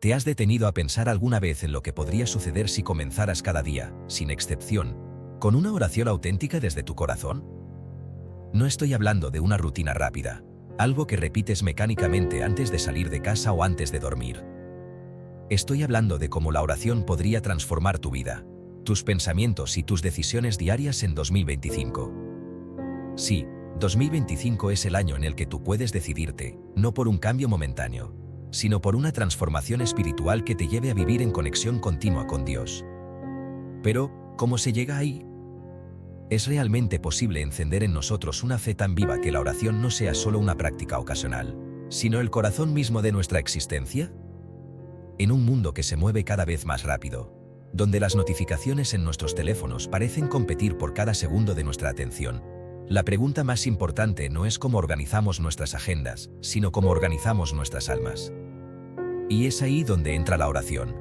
¿Te has detenido a pensar alguna vez en lo que podría suceder si comenzaras cada día, sin excepción, con una oración auténtica desde tu corazón? No estoy hablando de una rutina rápida, algo que repites mecánicamente antes de salir de casa o antes de dormir. Estoy hablando de cómo la oración podría transformar tu vida, tus pensamientos y tus decisiones diarias en 2025. Sí, 2025 es el año en el que tú puedes decidirte, no por un cambio momentáneo, sino por una transformación espiritual que te lleve a vivir en conexión continua con Dios. Pero, ¿cómo se llega ahí? ¿Es realmente posible encender en nosotros una fe tan viva que la oración no sea solo una práctica ocasional, sino el corazón mismo de nuestra existencia? En un mundo que se mueve cada vez más rápido, donde las notificaciones en nuestros teléfonos parecen competir por cada segundo de nuestra atención, la pregunta más importante no es cómo organizamos nuestras agendas, sino cómo organizamos nuestras almas. Y es ahí donde entra la oración.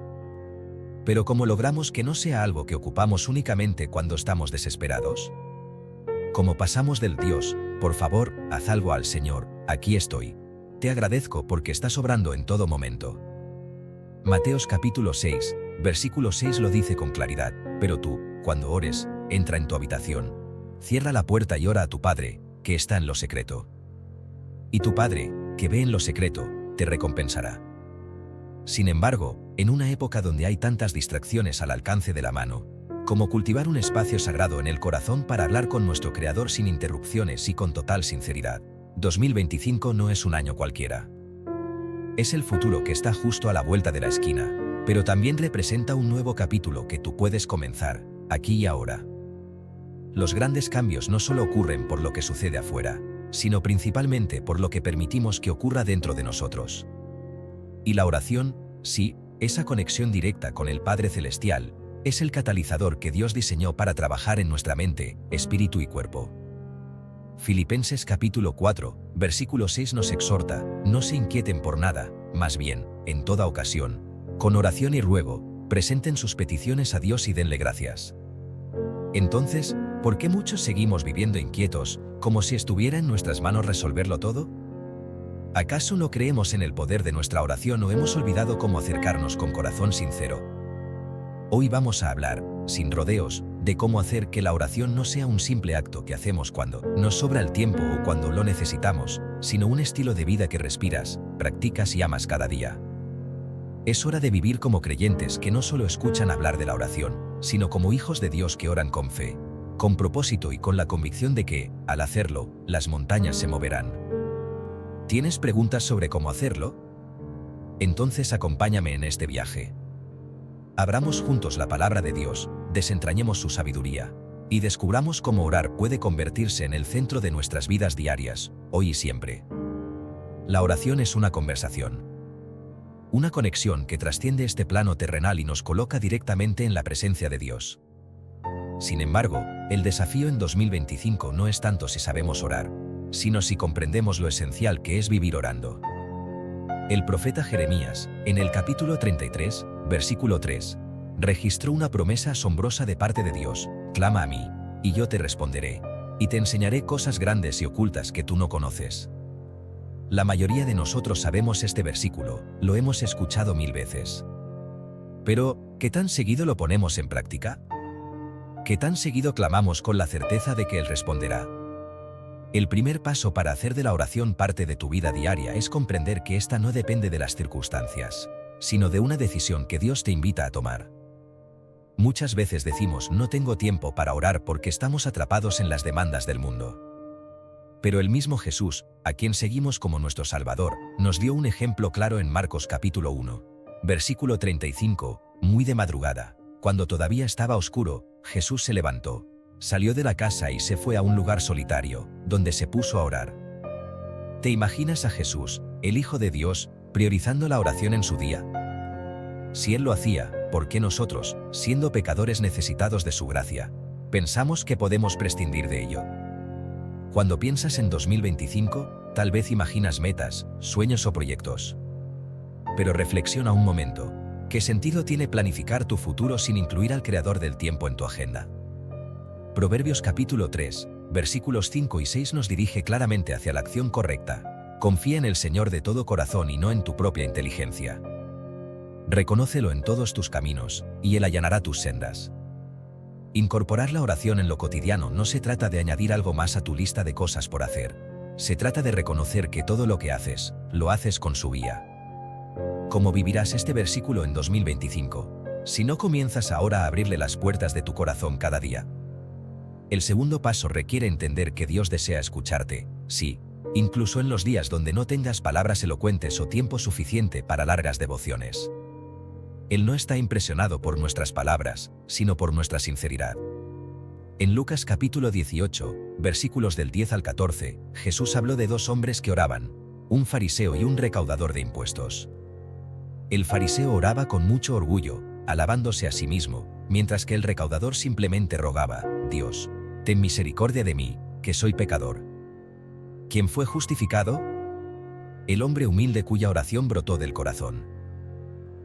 Pero ¿cómo logramos que no sea algo que ocupamos únicamente cuando estamos desesperados? ¿Cómo pasamos del Dios, por favor, haz algo al Señor, aquí estoy, te agradezco porque estás obrando en todo momento? Mateos capítulo 6, versículo 6 lo dice con claridad, pero tú, cuando ores, entra en tu habitación, cierra la puerta y ora a tu Padre, que está en lo secreto. Y tu Padre, que ve en lo secreto, te recompensará. Sin embargo, en una época donde hay tantas distracciones al alcance de la mano, como cultivar un espacio sagrado en el corazón para hablar con nuestro Creador sin interrupciones y con total sinceridad, 2025 no es un año cualquiera. Es el futuro que está justo a la vuelta de la esquina, pero también representa un nuevo capítulo que tú puedes comenzar, aquí y ahora. Los grandes cambios no solo ocurren por lo que sucede afuera, sino principalmente por lo que permitimos que ocurra dentro de nosotros. Y la oración, sí, esa conexión directa con el Padre Celestial, es el catalizador que Dios diseñó para trabajar en nuestra mente, espíritu y cuerpo. Filipenses capítulo 4, versículo 6 nos exhorta, no se inquieten por nada, más bien, en toda ocasión, con oración y ruego, presenten sus peticiones a Dios y denle gracias. Entonces, ¿por qué muchos seguimos viviendo inquietos, como si estuviera en nuestras manos resolverlo todo? ¿Acaso no creemos en el poder de nuestra oración o hemos olvidado cómo acercarnos con corazón sincero? Hoy vamos a hablar, sin rodeos, de cómo hacer que la oración no sea un simple acto que hacemos cuando nos sobra el tiempo o cuando lo necesitamos, sino un estilo de vida que respiras, practicas y amas cada día. Es hora de vivir como creyentes que no solo escuchan hablar de la oración, sino como hijos de Dios que oran con fe, con propósito y con la convicción de que, al hacerlo, las montañas se moverán. ¿Tienes preguntas sobre cómo hacerlo? Entonces acompáñame en este viaje. Abramos juntos la palabra de Dios, desentrañemos su sabiduría, y descubramos cómo orar puede convertirse en el centro de nuestras vidas diarias, hoy y siempre. La oración es una conversación. Una conexión que trasciende este plano terrenal y nos coloca directamente en la presencia de Dios. Sin embargo, el desafío en 2025 no es tanto si sabemos orar, sino si comprendemos lo esencial que es vivir orando. El profeta Jeremías, en el capítulo 33, versículo 3, registró una promesa asombrosa de parte de Dios: clama a mí, y yo te responderé, y te enseñaré cosas grandes y ocultas que tú no conoces. La mayoría de nosotros sabemos este versículo, lo hemos escuchado 1000 veces. Pero, ¿qué tan seguido lo ponemos en práctica? ¿Qué tan seguido clamamos con la certeza de que Él responderá? El primer paso para hacer de la oración parte de tu vida diaria es comprender que esta no depende de las circunstancias, sino de una decisión que Dios te invita a tomar. Muchas veces decimos no tengo tiempo para orar porque estamos atrapados en las demandas del mundo. Pero el mismo Jesús, a quien seguimos como nuestro Salvador, nos dio un ejemplo claro en Marcos capítulo 1, versículo 35, muy de madrugada, cuando todavía estaba oscuro, Jesús se levantó, salió de la casa y se fue a un lugar solitario, donde se puso a orar. ¿Te imaginas a Jesús, el Hijo de Dios, priorizando la oración en su día? Si Él lo hacía, ¿por qué nosotros, siendo pecadores necesitados de su gracia, pensamos que podemos prescindir de ello? Cuando piensas en 2025, tal vez imaginas metas, sueños o proyectos. Pero reflexiona un momento, ¿qué sentido tiene planificar tu futuro sin incluir al Creador del tiempo en tu agenda? Proverbios capítulo 3, versículos 5 y 6 nos dirige claramente hacia la acción correcta. Confía en el Señor de todo corazón y no en tu propia inteligencia. Reconócelo en todos tus caminos, y Él allanará tus sendas. Incorporar la oración en lo cotidiano no se trata de añadir algo más a tu lista de cosas por hacer. Se trata de reconocer que todo lo que haces, lo haces con su guía. ¿Cómo vivirás este versículo en 2025? Si no comienzas ahora a abrirle las puertas de tu corazón cada día. El segundo paso requiere entender que Dios desea escucharte, sí, incluso en los días donde no tengas palabras elocuentes o tiempo suficiente para largas devociones. Él no está impresionado por nuestras palabras, sino por nuestra sinceridad. En Lucas capítulo 18, versículos del 10 al 14, Jesús habló de dos hombres que oraban, un fariseo y un recaudador de impuestos. El fariseo oraba con mucho orgullo, alabándose a sí mismo, mientras que el recaudador simplemente rogaba, Dios, ten misericordia de mí, que soy pecador. ¿Quién fue justificado? El hombre humilde cuya oración brotó del corazón.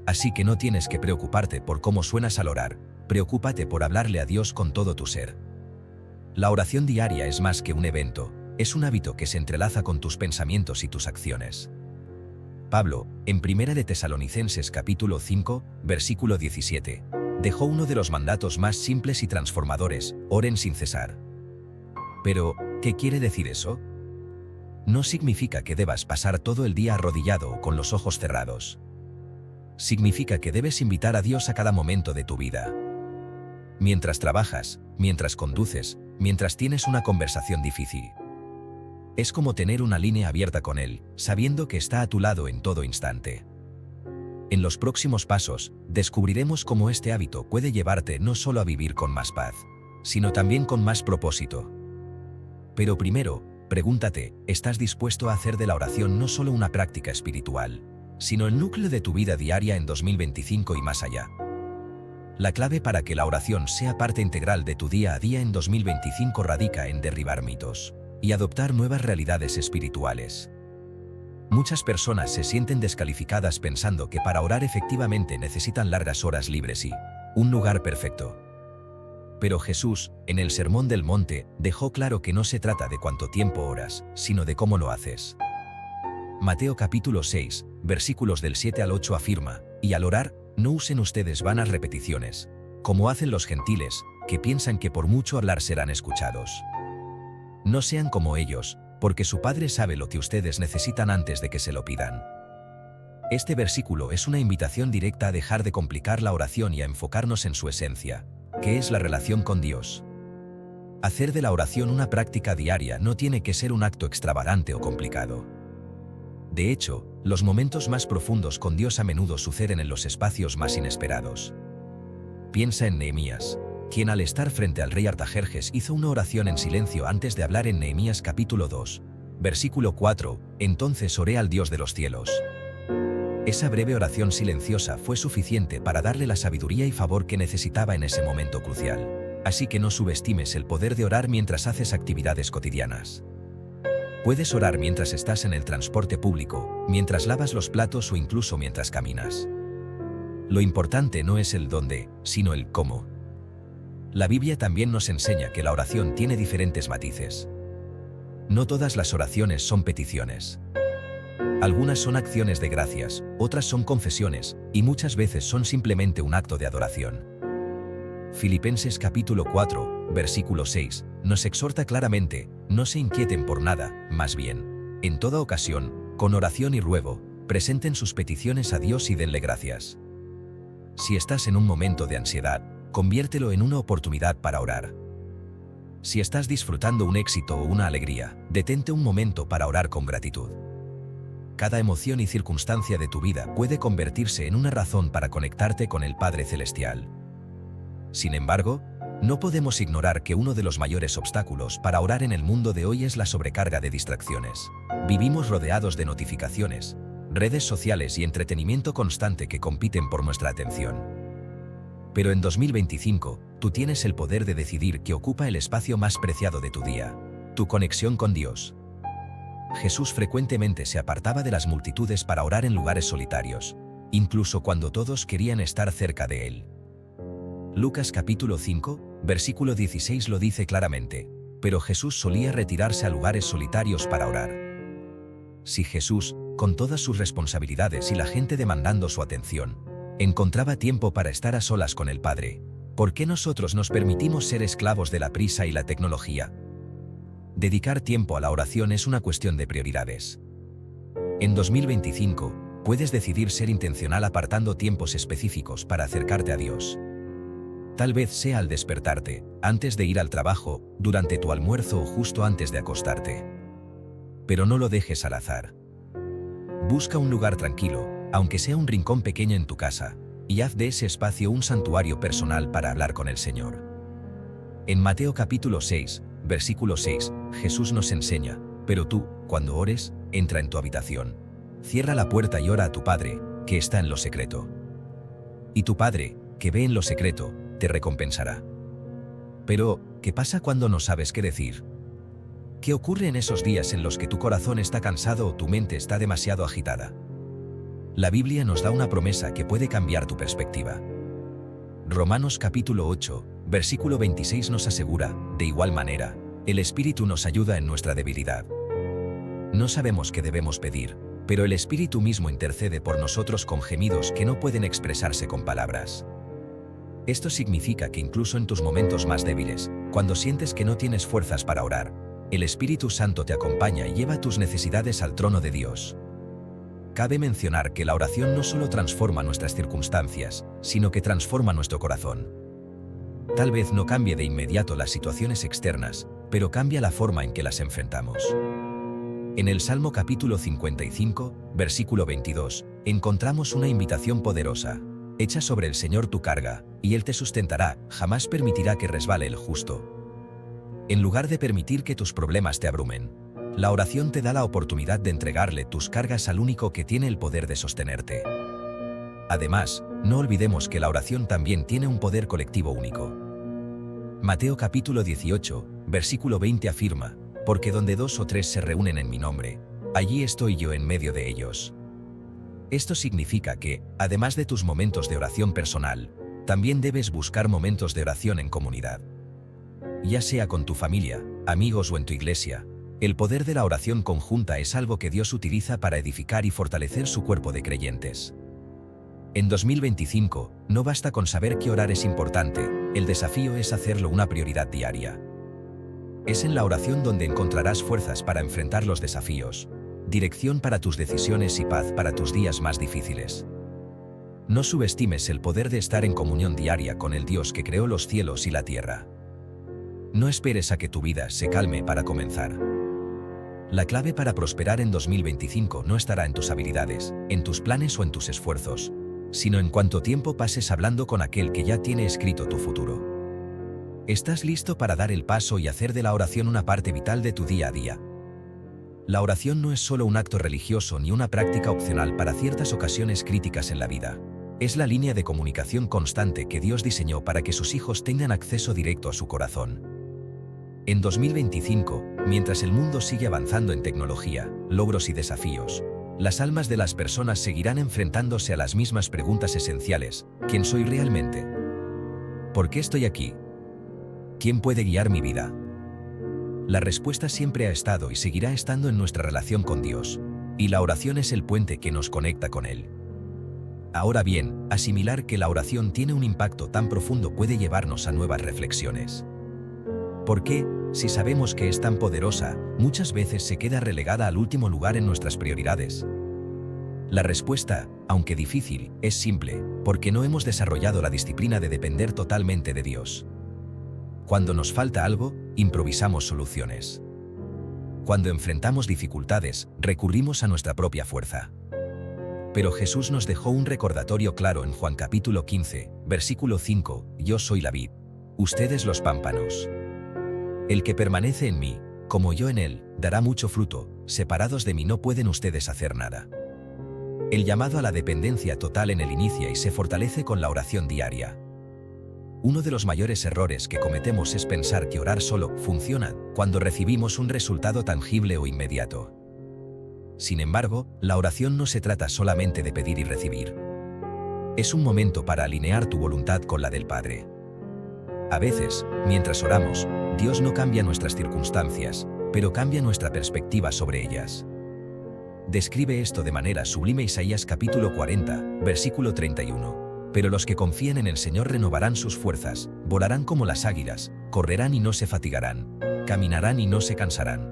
Así que no tienes que preocuparte por cómo suenas al orar, preocúpate por hablarle a Dios con todo tu ser. La oración diaria es más que un evento, es un hábito que se entrelaza con tus pensamientos y tus acciones. Pablo, en 1 de Tesalonicenses capítulo 5, versículo 17, dejó uno de los mandatos más simples y transformadores, oren sin cesar. Pero, ¿qué quiere decir eso? No significa que debas pasar todo el día arrodillado o con los ojos cerrados. Significa que debes invitar a Dios a cada momento de tu vida. Mientras trabajas, mientras conduces, mientras tienes una conversación difícil. Es como tener una línea abierta con Él, sabiendo que está a tu lado en todo instante. En los próximos pasos, descubriremos cómo este hábito puede llevarte no solo a vivir con más paz, sino también con más propósito. Pero primero, pregúntate, ¿estás dispuesto a hacer de la oración no solo una práctica espiritual, sino el núcleo de tu vida diaria en 2025 y más allá? La clave para que la oración sea parte integral de tu día a día en 2025 radica en derribar mitos y adoptar nuevas realidades espirituales. Muchas personas se sienten descalificadas pensando que para orar efectivamente necesitan largas horas libres y un lugar perfecto. Pero Jesús, en el Sermón del Monte, dejó claro que no se trata de cuánto tiempo oras, sino de cómo lo haces. Mateo capítulo 6, versículos del 7 al 8 afirma, y al orar, no usen ustedes vanas repeticiones, como hacen los gentiles, que piensan que por mucho hablar serán escuchados. No sean como ellos, porque su Padre sabe lo que ustedes necesitan antes de que se lo pidan. Este versículo es una invitación directa a dejar de complicar la oración y a enfocarnos en su esencia, que es la relación con Dios. Hacer de la oración una práctica diaria no tiene que ser un acto extravagante o complicado. De hecho, los momentos más profundos con Dios a menudo suceden en los espacios más inesperados. Piensa en Nehemías, quien al estar frente al rey Artajerjes hizo una oración en silencio antes de hablar en Nehemías capítulo 2, versículo 4, entonces oré al Dios de los cielos. Esa breve oración silenciosa fue suficiente para darle la sabiduría y favor que necesitaba en ese momento crucial. Así que no subestimes el poder de orar mientras haces actividades cotidianas. Puedes orar mientras estás en el transporte público, mientras lavas los platos o incluso mientras caminas. Lo importante no es el dónde, sino el cómo. La Biblia también nos enseña que la oración tiene diferentes matices. No todas las oraciones son peticiones. Algunas son acciones de gracias, otras son confesiones, y muchas veces son simplemente un acto de adoración. Filipenses capítulo 4, versículo 6, nos exhorta claramente, no se inquieten por nada, más bien, en toda ocasión, con oración y ruego, presenten sus peticiones a Dios y denle gracias. Si estás en un momento de ansiedad, conviértelo en una oportunidad para orar. Si estás disfrutando un éxito o una alegría, detente un momento para orar con gratitud. Cada emoción y circunstancia de tu vida puede convertirse en una razón para conectarte con el Padre Celestial. Sin embargo, no podemos ignorar que uno de los mayores obstáculos para orar en el mundo de hoy es la sobrecarga de distracciones. Vivimos rodeados de notificaciones, redes sociales y entretenimiento constante que compiten por nuestra atención. Pero en 2025, tú tienes el poder de decidir qué ocupa el espacio más preciado de tu día, tu conexión con Dios. Jesús frecuentemente se apartaba de las multitudes para orar en lugares solitarios, incluso cuando todos querían estar cerca de él. Lucas capítulo 5, versículo 16 lo dice claramente, pero Jesús solía retirarse a lugares solitarios para orar. Si Jesús, con todas sus responsabilidades y la gente demandando su atención, Encontraba tiempo para estar a solas con el Padre. ¿Por qué nosotros nos permitimos ser esclavos de la prisa y la tecnología? Dedicar tiempo a la oración es una cuestión de prioridades. En 2025, puedes decidir ser intencional apartando tiempos específicos para acercarte a Dios. Tal vez sea al despertarte, antes de ir al trabajo, durante tu almuerzo o justo antes de acostarte. Pero no lo dejes al azar. Busca un lugar tranquilo, aunque sea un rincón pequeño en tu casa, y haz de ese espacio un santuario personal para hablar con el Señor. En Mateo capítulo 6, versículo 6, Jesús nos enseña: pero tú, cuando ores, entra en tu habitación, cierra la puerta y ora a tu Padre, que está en lo secreto. Y tu Padre, que ve en lo secreto, te recompensará. Pero, ¿qué pasa cuando no sabes qué decir? ¿Qué ocurre en esos días en los que tu corazón está cansado o tu mente está demasiado agitada? La Biblia nos da una promesa que puede cambiar tu perspectiva. Romanos capítulo 8, versículo 26 nos asegura: de igual manera, el Espíritu nos ayuda en nuestra debilidad. No sabemos qué debemos pedir, pero el Espíritu mismo intercede por nosotros con gemidos que no pueden expresarse con palabras. Esto significa que incluso en tus momentos más débiles, cuando sientes que no tienes fuerzas para orar, el Espíritu Santo te acompaña y lleva tus necesidades al trono de Dios. Cabe mencionar que la oración no solo transforma nuestras circunstancias, sino que transforma nuestro corazón. Tal vez no cambie de inmediato las situaciones externas, pero cambia la forma en que las enfrentamos. En el Salmo capítulo 55, versículo 22, encontramos una invitación poderosa: echa sobre el Señor tu carga, y Él te sustentará, jamás permitirá que resbale el justo. En lugar de permitir que tus problemas te abrumen, la oración te da la oportunidad de entregarle tus cargas al único que tiene el poder de sostenerte. Además, no olvidemos que la oración también tiene un poder colectivo único. Mateo capítulo 18, versículo 20 afirma: porque donde 2 o 3 se reúnen en mi nombre, allí estoy yo en medio de ellos. Esto significa que, además de tus momentos de oración personal, también debes buscar momentos de oración en comunidad. Ya sea con tu familia, amigos o en tu iglesia, el poder de la oración conjunta es algo que Dios utiliza para edificar y fortalecer su cuerpo de creyentes. En 2025, no basta con saber que orar es importante, el desafío es hacerlo una prioridad diaria. Es en la oración donde encontrarás fuerzas para enfrentar los desafíos, dirección para tus decisiones y paz para tus días más difíciles. No subestimes el poder de estar en comunión diaria con el Dios que creó los cielos y la tierra. No esperes a que tu vida se calme para comenzar. La clave para prosperar en 2025 no estará en tus habilidades, en tus planes o en tus esfuerzos, sino en cuánto tiempo pases hablando con aquel que ya tiene escrito tu futuro. ¿Estás listo para dar el paso y hacer de la oración una parte vital de tu día a día? La oración no es solo un acto religioso ni una práctica opcional para ciertas ocasiones críticas en la vida. Es la línea de comunicación constante que Dios diseñó para que sus hijos tengan acceso directo a su corazón. En 2025, mientras el mundo sigue avanzando en tecnología, logros y desafíos, las almas de las personas seguirán enfrentándose a las mismas preguntas esenciales: ¿quién soy realmente? ¿Por qué estoy aquí? ¿Quién puede guiar mi vida? La respuesta siempre ha estado y seguirá estando en nuestra relación con Dios, y la oración es el puente que nos conecta con Él. Ahora bien, asimilar que la oración tiene un impacto tan profundo puede llevarnos a nuevas reflexiones. ¿Por qué, si sabemos que es tan poderosa, muchas veces se queda relegada al último lugar en nuestras prioridades? La respuesta, aunque difícil, es simple: porque no hemos desarrollado la disciplina de depender totalmente de Dios. Cuando nos falta algo, improvisamos soluciones. Cuando enfrentamos dificultades, recurrimos a nuestra propia fuerza. Pero Jesús nos dejó un recordatorio claro en Juan capítulo 15, versículo 5: yo soy la vid, ustedes los pámpanos. El que permanece en mí, como yo en él, dará mucho fruto, separados de mí no pueden ustedes hacer nada. El llamado a la dependencia total en él inicia y se fortalece con la oración diaria. Uno de los mayores errores que cometemos es pensar que orar solo funciona cuando recibimos un resultado tangible o inmediato. Sin embargo, la oración no se trata solamente de pedir y recibir. Es un momento para alinear tu voluntad con la del Padre. A veces, mientras oramos, Dios no cambia nuestras circunstancias, pero cambia nuestra perspectiva sobre ellas. Describe esto de manera sublime Isaías capítulo 40, versículo 31. Pero los que confíen en el Señor renovarán sus fuerzas, volarán como las águilas, correrán y no se fatigarán, caminarán y no se cansarán.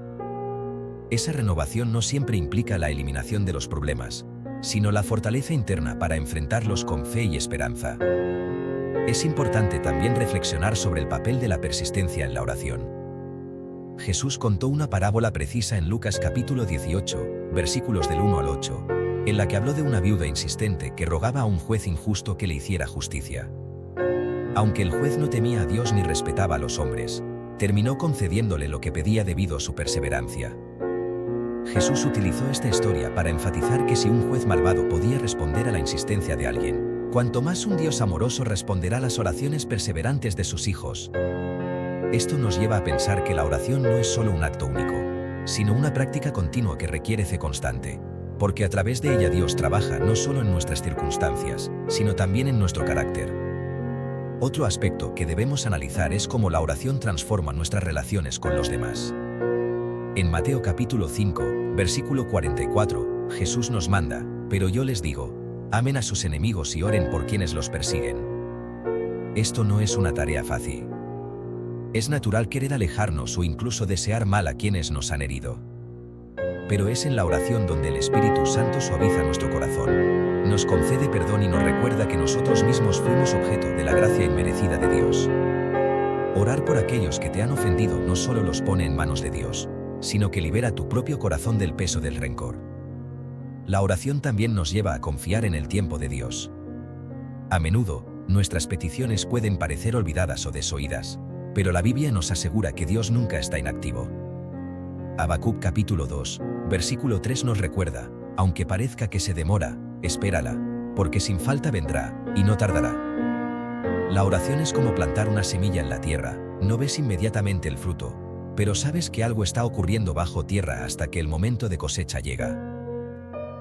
Esa renovación no siempre implica la eliminación de los problemas, sino la fortaleza interna para enfrentarlos con fe y esperanza. Es importante también reflexionar sobre el papel de la persistencia en la oración. Jesús contó una parábola precisa en Lucas capítulo 18, versículos del 1 al 8, en la que habló de una viuda insistente que rogaba a un juez injusto que le hiciera justicia. Aunque el juez no temía a Dios ni respetaba a los hombres, terminó concediéndole lo que pedía debido a su perseverancia. Jesús utilizó esta historia para enfatizar que si un juez malvado podía responder a la insistencia de alguien, cuanto más un Dios amoroso responderá a las oraciones perseverantes de sus hijos. Esto nos lleva a pensar que la oración no es solo un acto único, sino una práctica continua que requiere fe constante, porque a través de ella Dios trabaja no solo en nuestras circunstancias, sino también en nuestro carácter. Otro aspecto que debemos analizar es cómo la oración transforma nuestras relaciones con los demás. En Mateo capítulo 5, versículo 44, Jesús nos manda: pero yo les digo, amen a sus enemigos y oren por quienes los persiguen. Esto no es una tarea fácil. Es natural querer alejarnos o incluso desear mal a quienes nos han herido. Pero es en la oración donde el Espíritu Santo suaviza nuestro corazón, nos concede perdón y nos recuerda que nosotros mismos fuimos objeto de la gracia inmerecida de Dios. Orar por aquellos que te han ofendido no solo los pone en manos de Dios, sino que libera tu propio corazón del peso del rencor. La oración también nos lleva a confiar en el tiempo de Dios. A menudo, nuestras peticiones pueden parecer olvidadas o desoídas, pero la Biblia nos asegura que Dios nunca está inactivo. Habacuc capítulo 2, versículo 3 nos recuerda: aunque parezca que se demora, espérala, porque sin falta vendrá, y no tardará. La oración es como plantar una semilla en la tierra, no ves inmediatamente el fruto, pero sabes que algo está ocurriendo bajo tierra hasta que el momento de cosecha llega.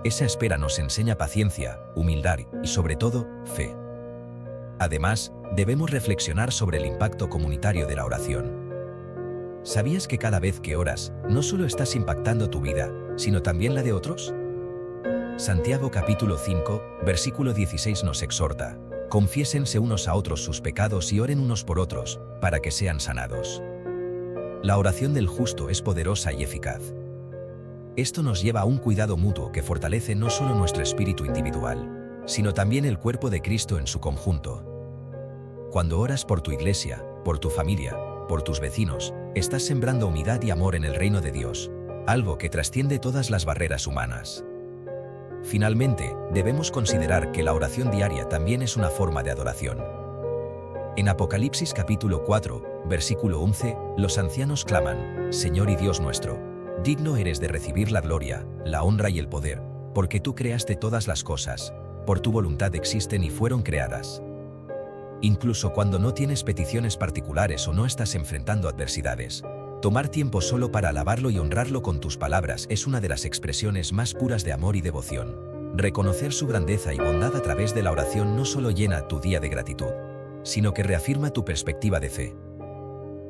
Esa espera nos enseña paciencia, humildad y sobre todo, fe. Además, debemos reflexionar sobre el impacto comunitario de la oración. ¿Sabías que cada vez que oras, no solo estás impactando tu vida, sino también la de otros? Santiago capítulo 5, versículo 16 nos exhorta: confiésense unos a otros sus pecados y oren unos por otros, para que sean sanados. La oración del justo es poderosa y eficaz. Esto nos lleva a un cuidado mutuo que fortalece no solo nuestro espíritu individual, sino también el cuerpo de Cristo en su conjunto. Cuando oras por tu iglesia, por tu familia, por tus vecinos, estás sembrando unidad y amor en el reino de Dios, algo que trasciende todas las barreras humanas. Finalmente, debemos considerar que la oración diaria también es una forma de adoración. En Apocalipsis capítulo 4, versículo 11, los ancianos claman: Señor y Dios nuestro, digno eres de recibir la gloria, la honra y el poder, porque tú creaste todas las cosas, por tu voluntad existen y fueron creadas. Incluso cuando no tienes peticiones particulares o no estás enfrentando adversidades, tomar tiempo solo para alabarlo y honrarlo con tus palabras es una de las expresiones más puras de amor y devoción. Reconocer su grandeza y bondad a través de la oración no solo llena tu día de gratitud, sino que reafirma tu perspectiva de fe.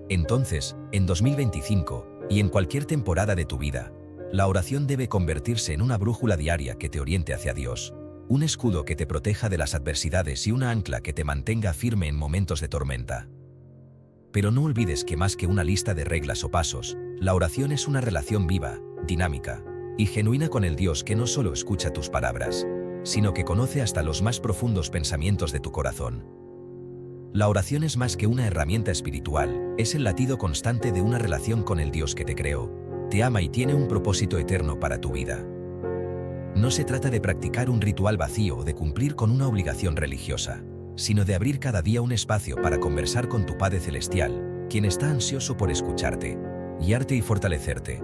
Entonces, en 2025, y en cualquier temporada de tu vida, la oración debe convertirse en una brújula diaria que te oriente hacia Dios, un escudo que te proteja de las adversidades y una ancla que te mantenga firme en momentos de tormenta. Pero no olvides que más que una lista de reglas o pasos, la oración es una relación viva, dinámica y genuina con el Dios que no solo escucha tus palabras, sino que conoce hasta los más profundos pensamientos de tu corazón. La oración es más que una herramienta espiritual, es el latido constante de una relación con el Dios que te creó, te ama y tiene un propósito eterno para tu vida. No se trata de practicar un ritual vacío o de cumplir con una obligación religiosa, sino de abrir cada día un espacio para conversar con tu Padre Celestial, quien está ansioso por escucharte, guiarte y fortalecerte.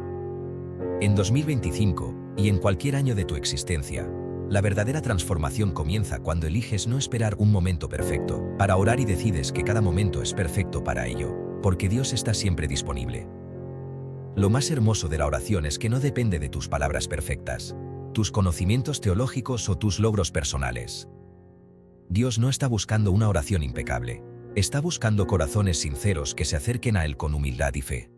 En 2025, y en cualquier año de tu existencia, la verdadera transformación comienza cuando eliges no esperar un momento perfecto para orar y decides que cada momento es perfecto para ello, porque Dios está siempre disponible. Lo más hermoso de la oración es que no depende de tus palabras perfectas, tus conocimientos teológicos o tus logros personales. Dios no está buscando una oración impecable, está buscando corazones sinceros que se acerquen a Él con humildad y fe.